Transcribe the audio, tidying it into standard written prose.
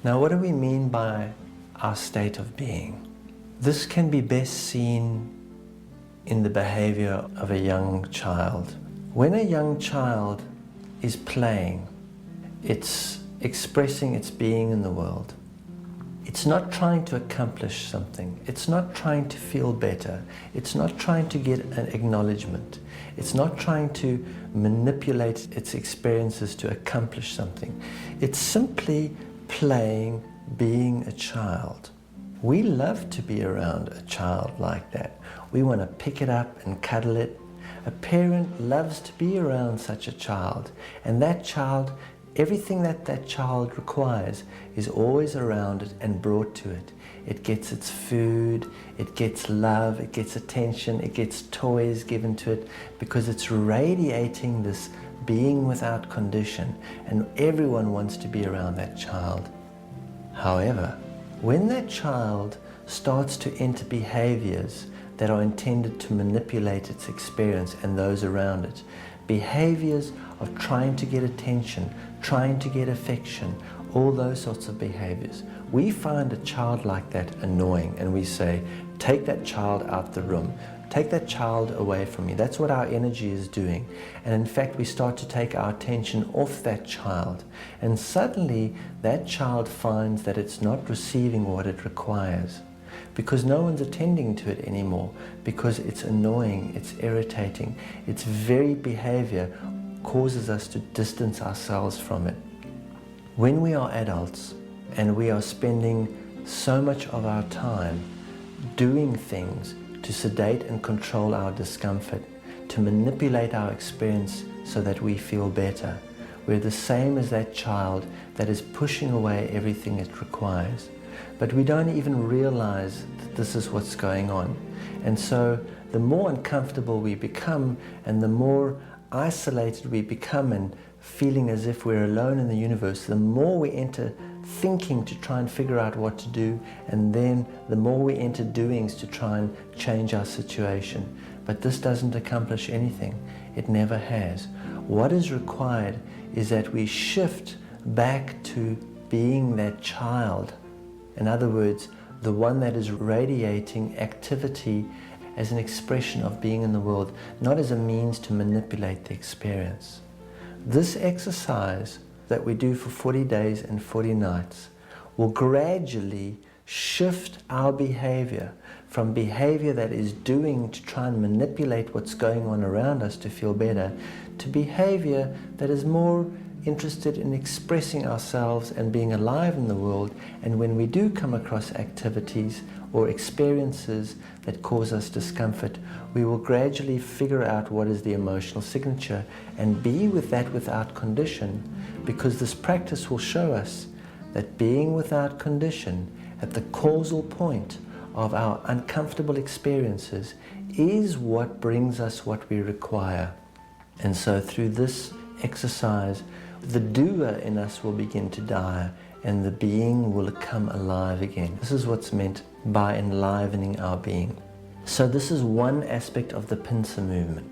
Now, what do we mean by our state of being? This can be best seen in the behavior of a young child. When a young child is playing, it's expressing its being in the world. It's not trying to accomplish something. It's not trying to feel better. It's not trying to get an acknowledgement. It's not trying to manipulate its experiences to accomplish something. It's simply playing, being a child. We love to be around a child like that. We want to pick it up and cuddle it. A parent loves to be around such a child, and that child, everything that child requires is always around it and brought to it. It gets its food, it gets love, it gets attention, it gets toys given to it, because it's radiating this being without condition, and everyone wants to be around that child. However, when that child starts to enter behaviors that are intended to manipulate its experience and those around it, behaviors of trying to get attention, trying to get affection, all those sorts of behaviors, we find a child like that annoying, and we say, take that child out the room, take that child away from me. That's what our energy is doing. And in fact, we start to take our attention off that child, and suddenly that child finds that it's not receiving what it requires, because no one's attending to it anymore, because it's annoying, it's irritating, its very behavior causes us to distance ourselves from it. When we are adults and we are spending so much of our time doing things to sedate and control our discomfort, to manipulate our experience so that we feel better, we're the same as that child that is pushing away everything it requires. But we don't even realize that this is what's going on. And so the more uncomfortable we become and the more isolated we become and feeling as if we're alone in the universe, the more we enter thinking to try and figure out what to do, and then the more we enter doings to try and change our situation. But this doesn't accomplish anything. It never has. What is required is that we shift back to being that child. In other words, the one that is radiating activity as an expression of being in the world, not as a means to manipulate the experience. This exercise that we do for 40 days and 40 nights will gradually shift our behavior from behavior that is doing to try and manipulate what's going on around us to feel better, to behavior that is more interested in expressing ourselves and being alive in the world. And when we do come across activities or experiences that cause us discomfort, we will gradually figure out what is the emotional signature and be with that without condition, because this practice will show us that being without condition at the causal point of our uncomfortable experiences is what brings us what we require. And so through this exercise, the doer in us will begin to die and the being will come alive again. This is what's meant by enlivening our being. So this is one aspect of the pincer movement.